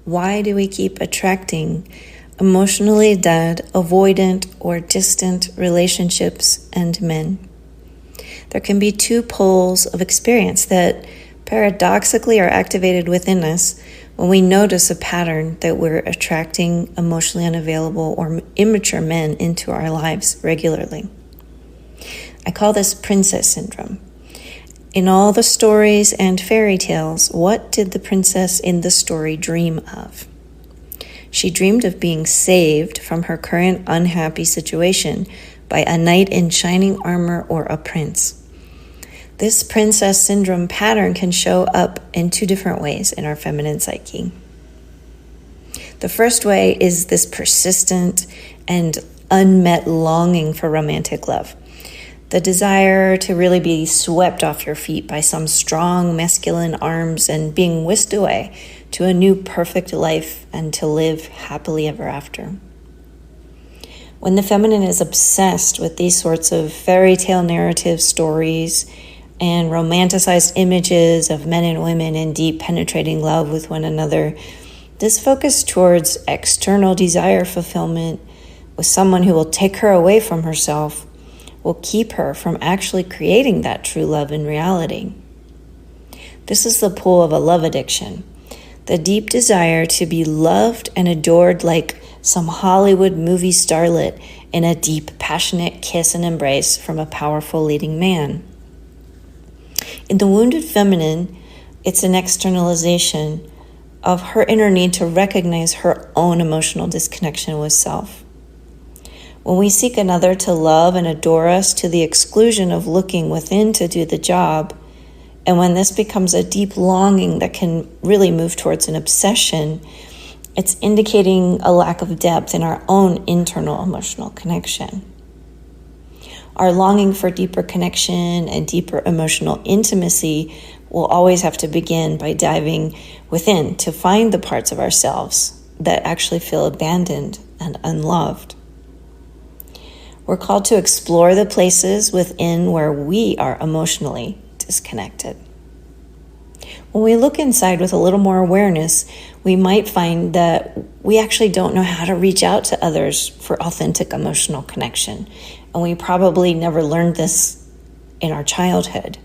Why do we keep attracting emotionally dead, avoidant, or distant relationships and men? There can be two poles of experience that paradoxically are activated within us when we notice a pattern that we're attracting emotionally unavailable or immature men into our lives regularly. I call this princess syndrome. In all the stories and fairy tales, what did the princess in the story dream of? She dreamed of being saved from her current unhappy situation by a knight in shining armor or a prince. This princess syndrome pattern can show up in two different ways in our feminine psyche. The first way is this persistent and unmet longing for romantic love. The desire to really be swept off your feet by some strong masculine arms and being whisked away to a new perfect life and to live happily ever after. When the feminine is obsessed with these sorts of fairy tale narrative stories and romanticized images of men and women in deep penetrating love with one another, this focus towards external desire fulfillment with someone who will take her away from herself will keep her from actually creating that true love in reality. This is the pull of a love addiction, the deep desire to be loved and adored like some Hollywood movie starlet in a deep, passionate kiss and embrace from a powerful leading man. In the wounded feminine, it's an externalization of her inner need to recognize her own emotional disconnection with self. When we seek another to love and adore us to the exclusion of looking within to do the job, and when this becomes a deep longing that can really move towards an obsession, it's indicating a lack of depth in our own internal emotional connection. Our longing for deeper connection and deeper emotional intimacy will always have to begin by diving within to find the parts of ourselves that actually feel abandoned and unloved. We're called to explore the places within where we are emotionally disconnected. When we look inside with a little more awareness, we might find that we actually don't know how to reach out to others for authentic emotional connection. And we probably never learned this in our childhood.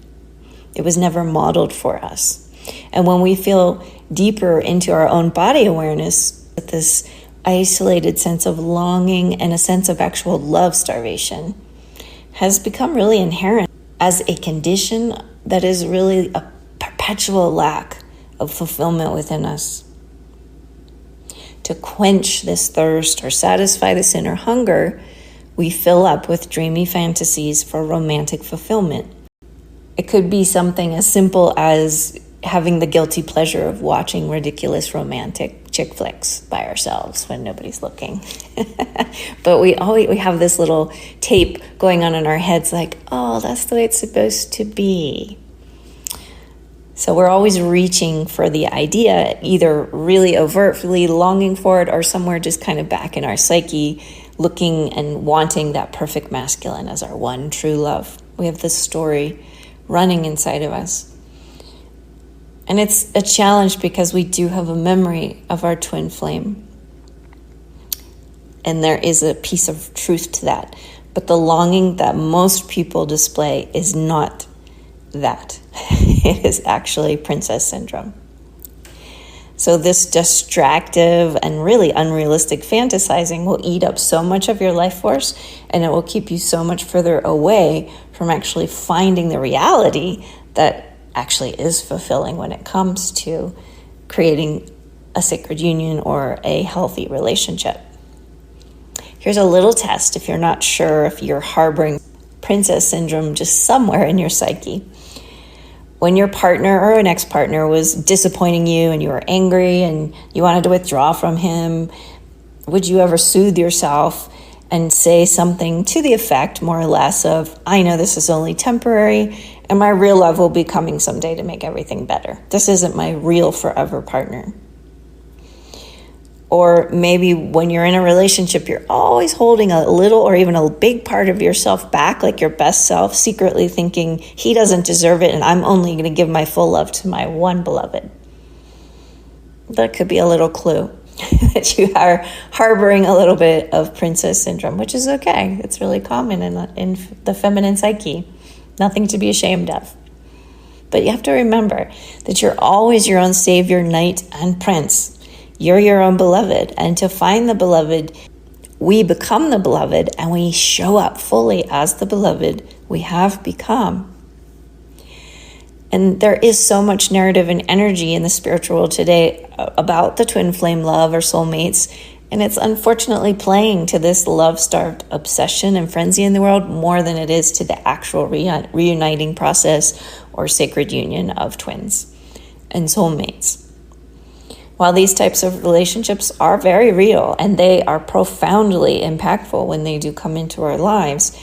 It was never modeled for us. And when we feel deeper into our own body awareness, with this isolated sense of longing and a sense of actual love starvation has become really inherent as a condition that is really a perpetual lack of fulfillment within us. To quench this thirst or satisfy this inner hunger, we fill up with dreamy fantasies for romantic fulfillment. It could be something as simple as having the guilty pleasure of watching ridiculous romantic chick flicks by ourselves when nobody's looking. But we have this little tape going on in our heads like, oh, that's the way it's supposed to be. So we're always reaching for the idea, either really overtly longing for it or somewhere just kind of back in our psyche, looking and wanting that perfect masculine as our one true love. We have this story running inside of us. And it's a challenge because we do have a memory of our twin flame. And there is a piece of truth to that. But the longing that most people display is not that. It is actually princess syndrome. So this distractive and really unrealistic fantasizing will eat up so much of your life force, and it will keep you so much further away from actually finding the reality that actually is fulfilling when it comes to creating a sacred union or a healthy relationship. Here's a little test if you're not sure if you're harboring princess syndrome just somewhere in your psyche. When your partner or an ex-partner was disappointing you and you were angry and you wanted to withdraw from him, would you ever soothe yourself and say something to the effect, more or less, of, I know this is only temporary and my real love will be coming someday to make everything better. This isn't my real forever partner. Or maybe when you're in a relationship, you're always holding a little or even a big part of yourself back, like your best self, secretly thinking he doesn't deserve it and I'm only going to give my full love to my one beloved. that could be a little clue that you are harboring a little bit of princess syndrome, which is okay. It's really common in the feminine psyche. Nothing to be ashamed of. But you have to remember that you're always your own savior, knight, and prince. You're your own beloved. And to find the beloved, we become the beloved, and we show up fully as the beloved we have become. And there is so much narrative and energy in the spiritual world today about the twin flame love or soulmates. And it's unfortunately playing to this love-starved obsession and frenzy in the world more than it is to the actual reuniting process or sacred union of twins and soulmates. While these types of relationships are very real and they are profoundly impactful when they do come into our lives,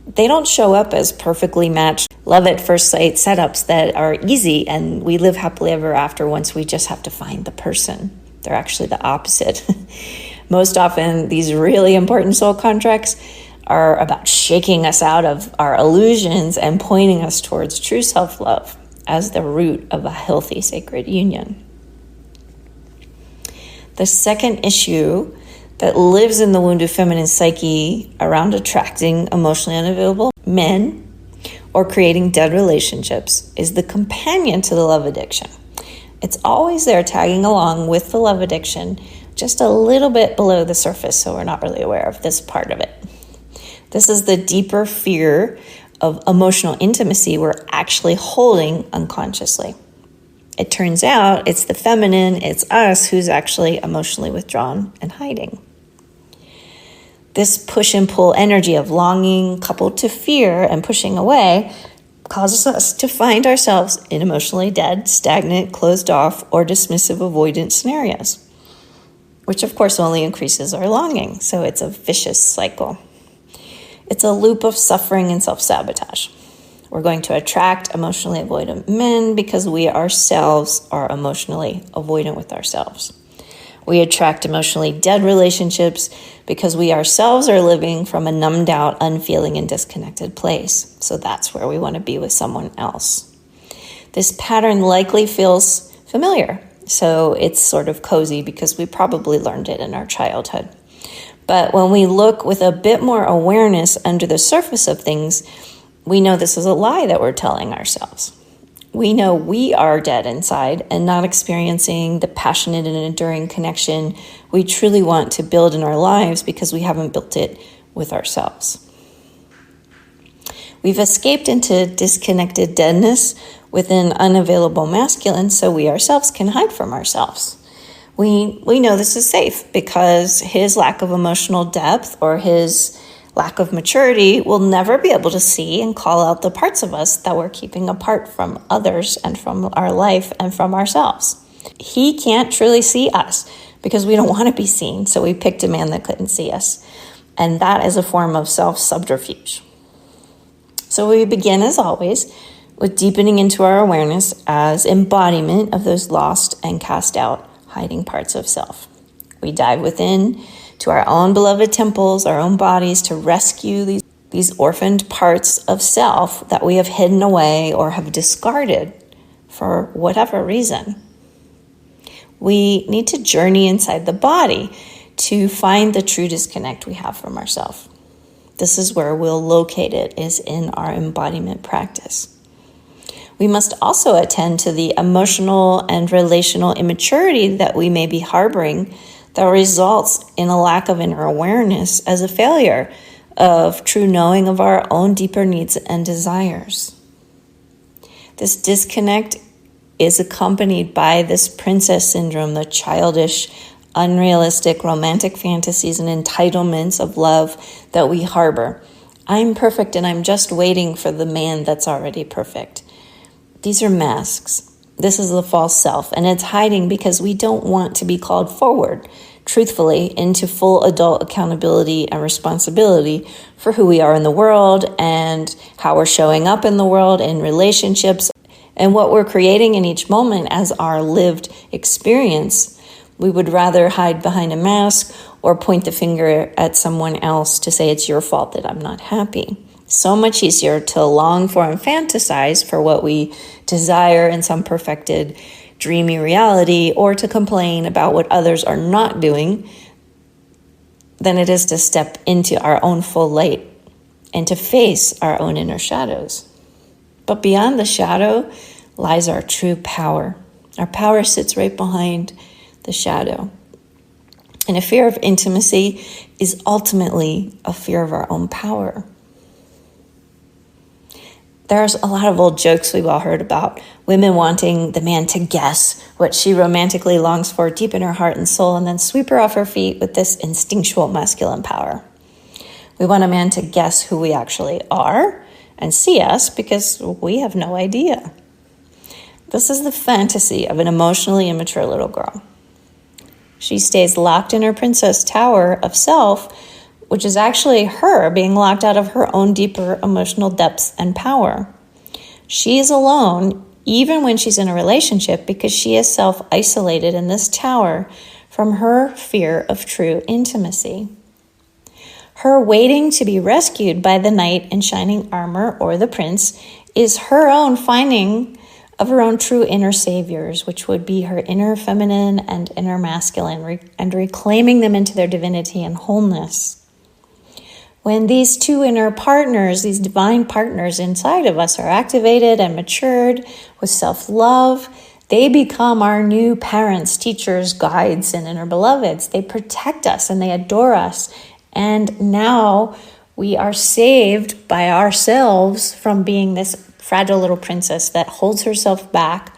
they don't show up as perfectly matched love at first sight setups that are easy and we live happily ever after once we just have to find the person. They're actually the opposite. Most often, these really important soul contracts are about shaking us out of our illusions and pointing us towards true self-love as the root of a healthy sacred union. The second issue that lives in the wounded feminine psyche around attracting emotionally unavailable men or creating dead relationships is the companion to the love addiction. It's always there tagging along with the love addiction, just a little bit below the surface, so we're not really aware of this part of it. This is the deeper fear of emotional intimacy we're actually holding unconsciously. It turns out it's the feminine, it's us, who's actually emotionally withdrawn and hiding. This push and pull energy of longing coupled to fear and pushing away causes us to find ourselves in emotionally dead, stagnant, closed off, or dismissive avoidant scenarios, which of course only increases our longing. So it's a vicious cycle. It's a loop of suffering and self-sabotage. We're going to attract emotionally avoidant men because we ourselves are emotionally avoidant with ourselves. We attract emotionally dead relationships because we ourselves are living from a numbed out, unfeeling, and disconnected place. So that's where we want to be with someone else. This pattern likely feels familiar. So it's sort of cozy because we probably learned it in our childhood. But when we look with a bit more awareness under the surface of things, we know this is a lie that we're telling ourselves. We know we are dead inside and not experiencing the passionate and enduring connection we truly want to build in our lives because we haven't built it with ourselves. We've escaped into disconnected deadness with an unavailable masculine so we ourselves can hide from ourselves. We know this is safe because his lack of emotional depth or his lack of maturity will never be able to see and call out the parts of us that we're keeping apart from others and from our life and from ourselves. He can't truly see us because we don't want to be seen, so we picked a man that couldn't see us. And that is a form of self-subterfuge. So we begin, as always, with deepening into our awareness as embodiment of those lost and cast out hiding parts of self. We dive within to our own beloved temples, our own bodies, to rescue these orphaned parts of self that we have hidden away or have discarded for whatever reason. We need to journey inside the body to find the true disconnect we have from ourselves. This is where we'll locate it, is in our embodiment practice. We must also attend to the emotional and relational immaturity that we may be harboring that results in a lack of inner awareness as a failure of true knowing of our own deeper needs and desires. This disconnect is accompanied by this princess syndrome, the childish, unrealistic romantic fantasies and entitlements of love that we harbor. I'm perfect and I'm just waiting for the man that's already perfect. These are masks. This is the false self, and it's hiding because we don't want to be called forward, truthfully, into full adult accountability and responsibility for who we are in the world and how we're showing up in the world, in relationships, and what we're creating in each moment as our lived experience. We would rather hide behind a mask or point the finger at someone else to say it's your fault that I'm not happy. So much easier to long for and fantasize for what we desire in some perfected, dreamy reality or to complain about what others are not doing than it is to step into our own full light and to face our own inner shadows. But beyond the shadow lies our true power. Our power sits right behind the shadow. And a fear of intimacy is ultimately a fear of our own power. There's a lot of old jokes we've all heard about women wanting the man to guess what she romantically longs for deep in her heart and soul and then sweep her off her feet with this instinctual masculine power. We want a man to guess who we actually are and see us because we have no idea. This is the fantasy of an emotionally immature little girl. She stays locked in her princess tower of self, which is actually her being locked out of her own deeper emotional depths and power. She is alone even when she's in a relationship because she is self-isolated in this tower from her fear of true intimacy. Her waiting to be rescued by the knight in shining armor or the prince is her own finding of her own true inner saviors, which would be her inner feminine and inner masculine, and reclaiming them into their divinity and wholeness. When these two inner partners, these divine partners inside of us are activated and matured with self-love, they become our new parents, teachers, guides, and inner beloveds. They protect us and they adore us. And now we are saved by ourselves from being this fragile little princess that holds herself back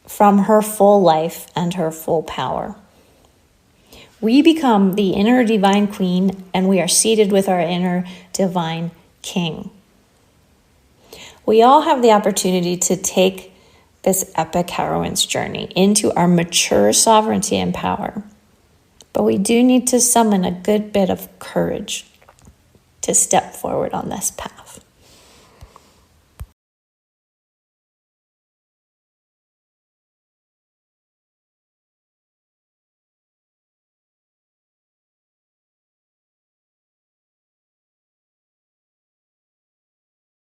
from her full life and her full power. We become the inner divine queen, and we are seated with our inner divine king. We all have the opportunity to take this epic heroine's journey into our mature sovereignty and power. But we do need to summon a good bit of courage to step forward on this path.